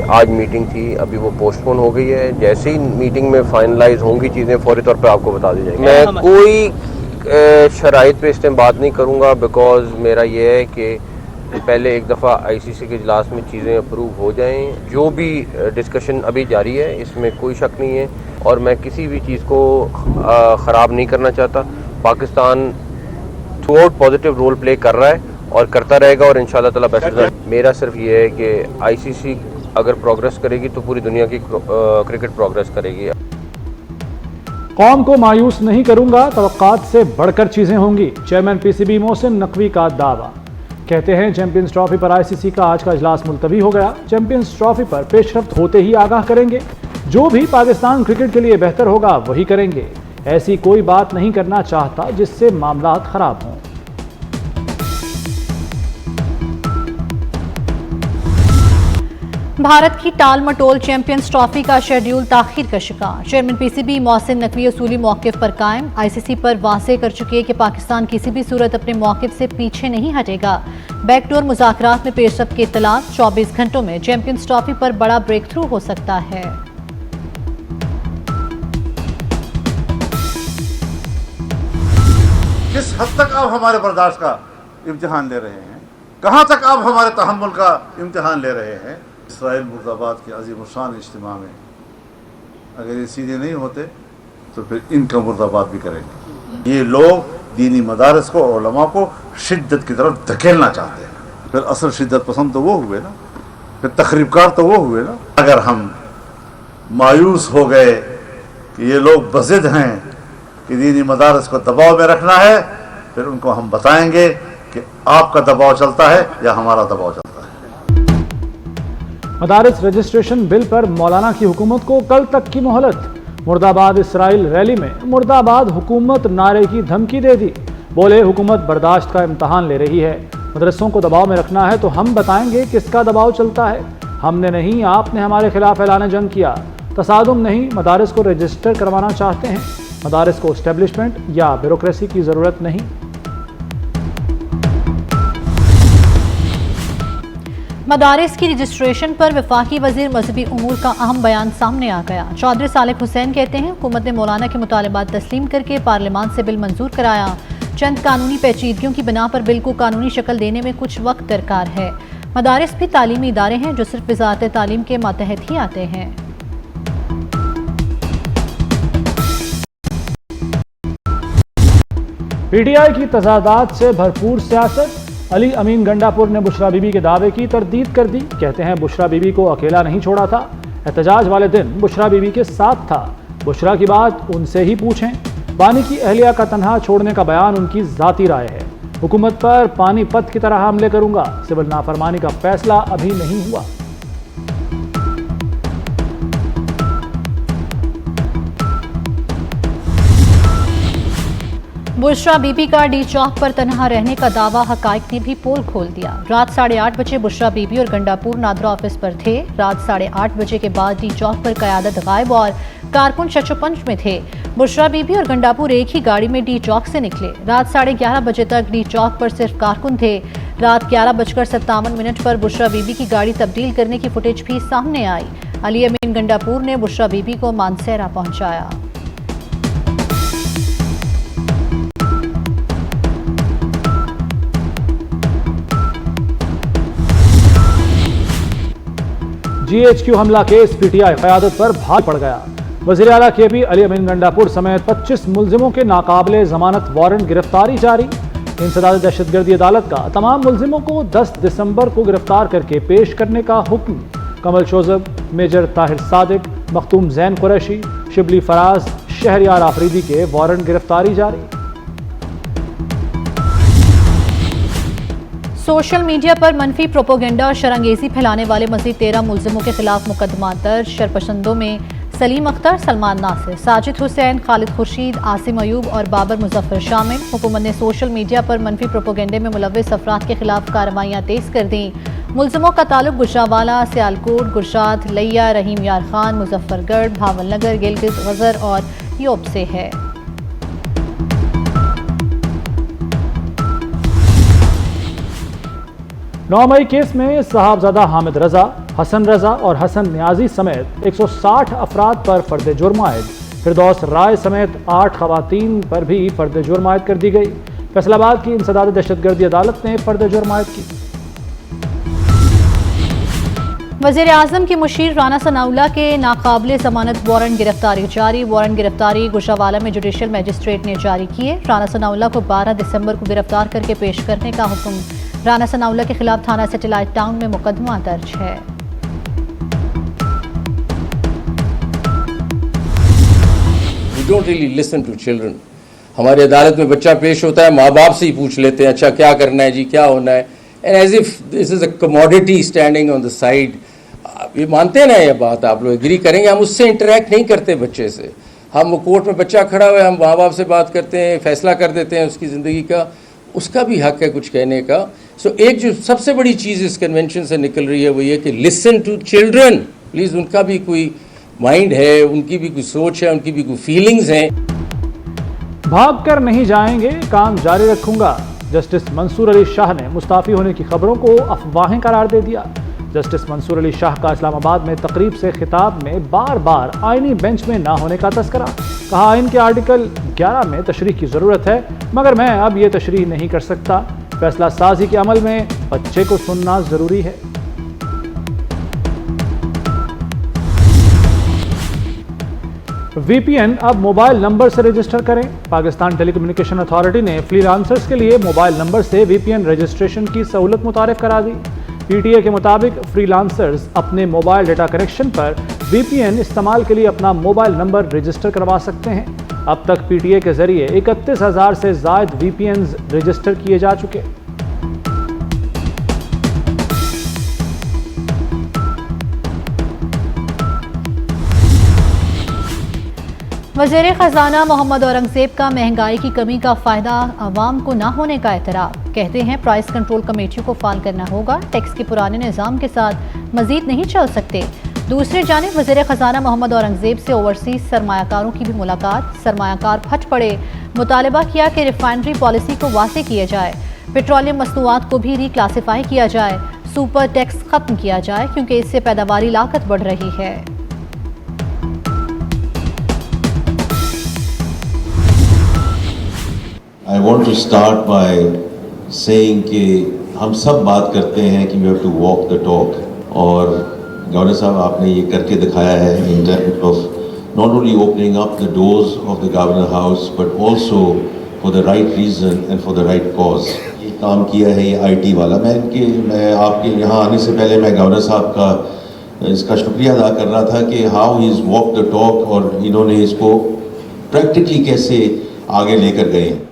आज मीटिंग थी, अभी वो पोस्टपोन हो गई है। जैसे ही मीटिंग में फाइनलाइज होंगी चीज़ें फौरी तौर पे आपको बता दी जाएगी। मैं कोई शराइत पे इस टाइम बात नहीं करूँगा, बिकॉज मेरा ये है कि पहले एक दफ़ा आईसीसी के इजलास में चीज़ें अप्रूव हो जाएं। जो भी डिस्कशन अभी जारी है इसमें कोई शक नहीं है, और मैं किसी भी चीज़ को ख़राब नहीं करना चाहता। Pakistan throughout positive role play कर रहा है और करता रहेगा, और इंशाल्लाह ताला बेस्ट रिजल्ट। मेरा सिर्फ ये है कि आईसीसी अगर प्रोग्रेस करेगी तो पूरी दुनिया की क्रिकेट प्रोग्रेस करेगी। कौम को मायूस नहीं करूंगा, तवक्कात से बढ़कर चीजें होंगी, चेयरमैन पीसीबी मोहसिन नकवी का दावा। कहते हैं चैंपियंस ट्रॉफी पर आईसीसी का आज का इजलास मुलतवी हो गया। चैंपियंस ट्रॉफी पर पेशरफ्त होते ही आगाह करेंगे। जो भी पाकिस्तान क्रिकेट के लिए बेहतर होगा वही करेंगे। ऐसी कोई बात नहीं करना चाहता जिससे मामला खराब हों। भारत की टाल मटोल चैंपियंस ट्रॉफी का शेड्यूल ताखीर का शिकार। चेयरमैन पीसीबी मोहसिन नकवी उसूली मौक़िफ़ पर कायम। आईसीसी पर वाज़ेह कर चुके कि पाकिस्तान किसी भी सूरत अपने मौक़िफ़ से पीछे नहीं हटेगा। बैकडोर मुज़ाकरात में पेशरफ्त की इत्तला। 24 घंटों में चैंपियंस ट्रॉफी पर बड़ा ब्रेक थ्रू हो सकता है। किस हद तक आप हमारे बर्दाश्त का इम्तिहान ले रहे हैं, कहाँ तक आप हमारे तहम्मुल का इम्तिहान ले रहे हैं। इसराइल मुर्दाबाद के अजीम शान इज्तिमा में अगर ये सीधे नहीं होते तो फिर इनका मुर्दाबाद भी करेंगे। ये लोग दीनी मदारस को, उलमा को शिद्दत की तरफ धकेलना चाहते हैं। फिर असल शिद्दत पसंद तो वो हुए ना, फिर तखरीबकार तो वो हुए ना। अगर हम मायूस हो गए कि ये लोग बज़िद हैं कि दीनी मदारस को दबाव में रखना है, फिर उनको हम बताएंगे कि आपका दबाव चलता है या हमारा दबाव चलता है। मदारिस रजिस्ट्रेशन बिल पर मौलाना की हुकूमत को कल तक की मोहलत। मुर्दाबाद इसराइल रैली में मुर्दाबाद हुकूमत नारे की धमकी दे दी। बोले हुकूमत बर्दाश्त का इम्तहान ले रही है। मदरसों को दबाव में रखना है तो हम बताएंगे किसका दबाव चलता है। हमने नहीं, आपने हमारे खिलाफ ऐलान जंग किया। तसादुम नहीं, मदारिस को रजिस्टर करवाना चाहते हैं। मदारिस को एस्टेब्लिशमेंट या ब्यूरोक्रेसी की ज़रूरत नहीं। मदारिस की रजिस्ट्रेशन पर वफाकी वजीर मजहबी उमूर का अहम बयान सामने आ गया। चौधरी सालिक हुसैन कहते हैं हुकूमत ने मौलाना के मुतालबात तस्लीम करके पार्लियामान से बिल मंजूर कराया। चंद कानूनी पेचीदगियों की बिना पर बिल को कानूनी शक्ल देने में कुछ वक्त दरकार है। मदारिस भी तालीमी इदारे हैं जो सिर्फ वजारत तालीम के मातहत ही आते हैं। पीटीआई की तजादात से भरपूर सियासत। अली अमीन गंडापुर ने बुशरा बीबी के दावे की तरदीद कर दी। कहते हैं बुशरा बीबी को अकेला नहीं छोड़ा था, एहतजाज वाले दिन बुशरा बीबी के साथ था। बुशरा की बात उनसे ही पूछें। बानी की अहलिया का तन्हा छोड़ने का बयान उनकी जाती राय है। हुकूमत पर पानीपत की तरह हमले करूंगा। सिविल नाफरमानी का फैसला अभी नहीं हुआ। बुशरा बीबी का डी चौक पर तनहा रहने का दावा हकाइक ने भी पोल खोल दिया। रात 8:30 बजे बुशरा बीबी और गंडापुर नादरा ऑफिस पर थे। रात 8:30 बजे के बाद डी चौक पर क़यादत गायब और कारकुन शशोपंच में थे। बुशरा बीबी और गंडापुर एक ही गाड़ी में डी चौक से निकले। रात 11:30 बजे तक डी चौक पर सिर्फ कारकुन थे। रात 11:57 पर बुशरा बीबी की गाड़ी तब्दील करने की फुटेज भी सामने आई। अली अमीन गंडापुर ने बुशरा बीबी को मानसेरा पहुंचाया। GHQ हमला केस पीटीआई क़यादत पर भारी पड़ गया। वज़ीर आला KP अली अमीन गंडापुर समेत 25 मुल्जिमों के नाकाबिले जमानत वारंट गिरफ्तारी जारी। इंसदाद दहशतगर्दी अदालत का तमाम मुल्जिमों को 10 दिसंबर को गिरफ्तार करके पेश करने का हुक्म। कमल शोजब, मेजर ताहिर सादिक, मखतूम जैन कुरैशी, शिबली फराज, शहरयार आफरीदी के वारंट गिरफ्तारी जारी। सोशल मीडिया पर मनफी प्रोपोगेंडा और शरंगेजी फैलाने वाले मजीद 13 मुल्जिमों के खिलाफ मुकदमा दर्ज। शरपसंदों में सलीम अख्तर, सलमान नासिर, साजिद हुसैन, खालिद खुर्शीद, आसिम अयूब और बाबर मुजफ्फर शामिल। हुकूमत ने सोशल मीडिया पर मनफी प्रोपोगेंडे में मुलव्विस अफराद के खिलाफ कार्रवाइयाँ तेज कर दी। मुल्जिमों का ताल्लुक गुजरावाला, सियालकोट, गुरशात, लैया, रहीम यार खान, मुजफ्फरगढ़, भावलनगर, गिलगित गजर और योब से है। 9 मई केस में साहबजादा हामिद रजा, हसन रजा और हसन न्याजी समेत 160 अफराद पर फर्द जुर्म आयद। फिरदौस राय समेत 8 खवातीन पर भी फर्द जुर्म आयद कर दी गई। फैसलाबाद की इंसदाद दहशतगर्दी अदालत ने फर्द जुर्म आयद की। वज़ीर आज़म की मुशीर राना सनाउल्लाह के नाकाबिले ज़मानत वारंट गिरफ्तारी जारी। वारंट गिरफ्तारी गुजरावाला में जुडिशल मजिस्ट्रेट ने जारी किए। राना सनाउल्लाह को 12 दिसंबर को गिरफ्तार करके पेश करने का हुक्म। राना सनाउल्लाह के खिलाफ थाना सैटेलाइट टाउन में मुकदमा दर्ज है। We don't really listen to children. हमारी अदालत में बच्चा पेश होता है, माँ बाप से ही पूछ लेते हैं अच्छा क्या करना है जी, क्या होना है, and as if this is a commodity standing on the side. ये मानते हैं ना, ये बात आप लोग एग्री करेंगे, हम उससे इंटरेक्ट नहीं करते बच्चे से। हम कोर्ट में बच्चा खड़ा हुआ है, हम माँ बाप से बात करते हैं, फैसला कर देते हैं उसकी ज़िंदगी का, उसका भी हक है कुछ कहने का। सो एक जो सबसे बड़ी चीज़ इस कन्वेंशन से निकल रही है वो ये कि लिसन टू चिल्ड्रन प्लीज़। उनका भी कोई माइंड है, उनकी भी कोई सोच है, उनकी भी कोई फीलिंग्स हैं। भाग कर नहीं जाएंगे, काम जारी रखूंगा। जस्टिस मंसूर अली शाह ने मुस्ताफ़ी होने की खबरों को अफवाहें करार दे दिया। जस्टिस मंसूर अली शाह का इस्लामाबाद में तकरीब से खिताब में बार बार आईनी बेंच में ना होने का तस्करा। कहा आइन के आर्टिकल 11 में तशरीह की ज़रूरत है, मगर मैं अब ये तशरीह नहीं कर सकता। फैसला साजी के अमल में बच्चे को सुनना ज़रूरी है। VPN अब मोबाइल नंबर से रजिस्टर करें। पाकिस्तान टेलीकम्युनिकेशन अथॉरिटी ने फ्रीलांसर्स के लिए मोबाइल नंबर से VPN रजिस्ट्रेशन की सहूलत मुतारिफ करा दी। PTA के मुताबिक फ्रीलांसर्स अपने मोबाइल डेटा कनेक्शन पर VPN इस्तेमाल के लिए अपना मोबाइल नंबर रजिस्टर करवा सकते हैं। अब तक PTA के जरिए 31,000 से ज़ायद VPNs रजिस्टर किए जा चुके। वज़ीर ख़जाना मोहम्मद औरंगज़ेब का महंगाई की कमी का फ़ायदा आवाम को ना होने का एतराफ़। कहते हैं प्राइस कंट्रोल कमेटियों को फाल करना होगा, टैक्स के पुराने निज़ाम के साथ मज़ीद नहीं चल सकते। दूसरी जानिब वज़ीर ख़जाना मोहम्मद औरंगज़ेब से ओवरसीज़ सरमायाकारों की भी मुलाकात। सरमायाकार फट पड़े, मुतालबा किया कि रिफाइनरी पॉलिसी को वासे किया जाए, पेट्रोलियम मसनूआत को भी रिक्लासीफाई किया जाए, सुपर टैक्स ख़त्म किया जाए क्योंकि इससे पैदावारी लागत बढ़ रही है। I want to start by saying कि हम सब बात करते हैं कि we have to walk the talk, और गवर्नर साहब आपने ये करके दिखाया है in terms of not only opening up the doors of the Governor House but also for the right reason and for the right cause। ये काम किया है ये IT वाला। मैं आपके यहाँ आने से पहले मैं गवर्नर साहब का इसका शुक्रिया अदा कर रहा था कि how he has walked the talk, और इन्होंने इसको प्रैक्टिकली कैसे आगे लेकर गए हैं।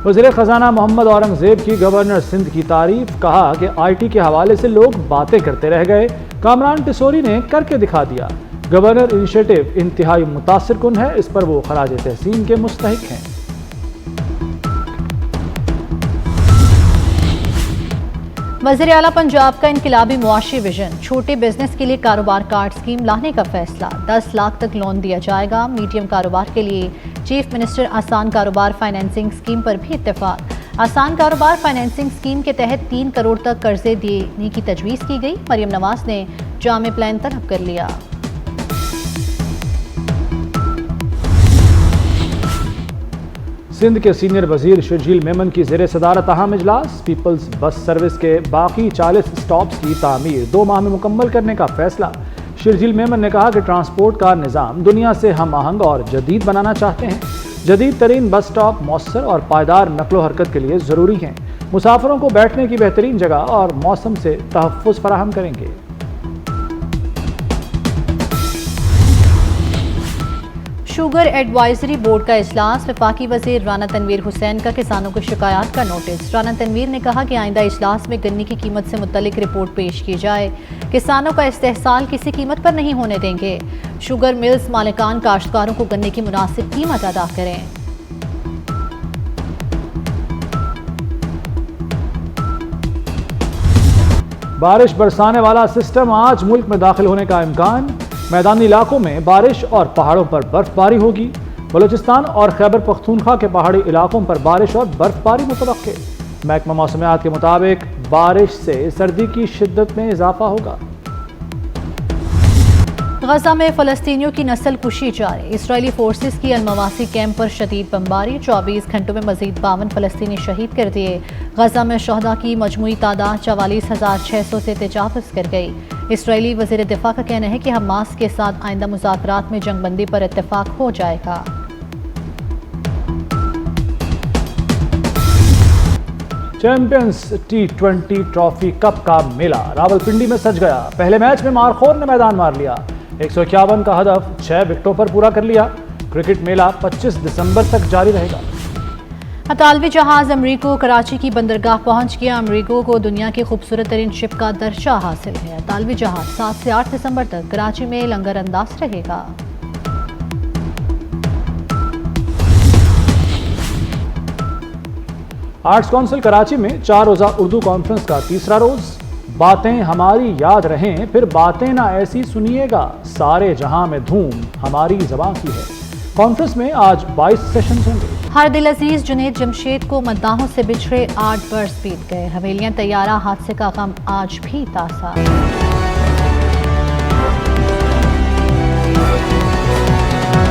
वज़ीर ख़जाना मोहम्मद औरंगज़ेब की गवर्नर सिंध की तारीफ। कहा कि IT के हवाले से लोग बातें करते रह गए, कामरान टिसोरी ने करके दिखा दिया। गवर्नर इनिशिएटिव इंतहाई मुतासिर कुन है, इस पर वो खराज तहसीन के मुस्तहिक हैं। वज़ीर आला पंजाब का इनकलाबी मुआशी विजन। छोटे बिजनेस के लिए कारोबार कार्ड स्कीम लाने का फैसला। 10 लाख तक लोन दिया जाएगा। मीडियम कारोबार के लिए चीफ मिनिस्टर आसान कारोबार फाइनेंसिंग स्कीम पर भी इत्तेफाक। आसान कारोबार फाइनेंसिंग स्कीम के तहत 3 करोड़ तक कर्जे देने की तजवीज़ की गई। मरियम नवाज ने जामे प्लान तलब कर लिया। सिंध के सीनियर वजीर शर्जील मेमन की ज़ेर सदारत अहम इजलास। पीपल्स बस सर्विस के बाकी 40 स्टॉप्स की तामीर 2 माह में मुकम्मल करने का फैसला। शर्जील मेमन ने कहा कि ट्रांसपोर्ट का निज़ाम दुनिया से हम आहंग और जदीद बनाना चाहते हैं। जदीद तरीन बस स्टॉप मौसर और पायदार नकलो हरकत के लिए ज़रूरी हैं। मुसाफिरों को बैठने की बेहतरीन जगह और मौसम से तहफ़्फ़ुज़ फराहम करेंगे। शुगर एडवाइजरी बोर्ड का इजलास। वफाकी वज़ीर राना तनवीर हुसैन का किसानों को शिकायत का नोटिस। राना तनवीर ने कहा कि आइंदा इजलास में गन्ने की कीमत से मुतल्लिक रिपोर्ट पेश की जाए। किसानों का इस्तेहसाल किसी कीमत पर नहीं होने देंगे। शुगर मिल्स मालिकान काश्तकारों को गन्ने की मुनासिब कीमत अदा करें। बारिश बरसाने वाला सिस्टम आज मुल्क में दाखिल होने का इम्कान। मैदानी इलाकों में बारिश और पहाड़ों पर बर्फबारी होगी। बलूचिस्तान और खैबर पख्तूनख्वा के पहाड़ी इलाकों पर बारिश और बर्फबारी मुतवक्के। महकमा मौसमियात के मुताबिक बारिश से सर्दी की शिद्दत में इजाफा होगा। गजा में फलस्तीनियों की नस्ल कुशी जारी। इसराइली फोर्सेस की अलमवासी कैंप पर शदीद बमबारी। 24 घंटों में मजीद 52 फलस्तीनी शहीद कर दिए। गजा में शहदा की मजमूई तादाद 44,600 से तजावुज़ कर गई। इसराइली वज़ीर दिफा का कहना है कि हमास के साथ आइंदा मुज़ाकरात में जंगबंदी पर इत्तेफाक हो जाएगा। चैंपियंस T20 ट्रॉफी कप का मेला रावलपिंडी में सज गया। पहले मैच में मारखोर ने मैदान मार लिया। 151 का हदफ 6 विकेटों पर पूरा कर लिया। क्रिकेट मेला 25 दिसंबर तक जारी रहेगा। अतालवी जहाज अमरीको कराची की बंदरगाह पहुंच गया। अमरीको को दुनिया की खूबसूरत तरीन शिप का दर्जा हासिल है। अतालवी जहाज 7 से 8 दिसंबर तक कराची में लंगर अंदाज रहेगा। आर्ट्स काउंसिल कराची में 4 रोज़ा उर्दू कॉन्फ्रेंस का तीसरा रोज। बातें हमारी याद रहें, फिर बातें ना ऐसी सुनिएगा, सारे जहां में धूम हमारी ज़बां की है। कॉन्फ्रेंस में आज 22 सेशंस होंगे। हर दिल अजीज जुनैद जमशेद को मद्दाहों से बिछड़े 8 बरस बीत गए। हवेलियां तैयारा हादसे का गम आज भी ताज़ा।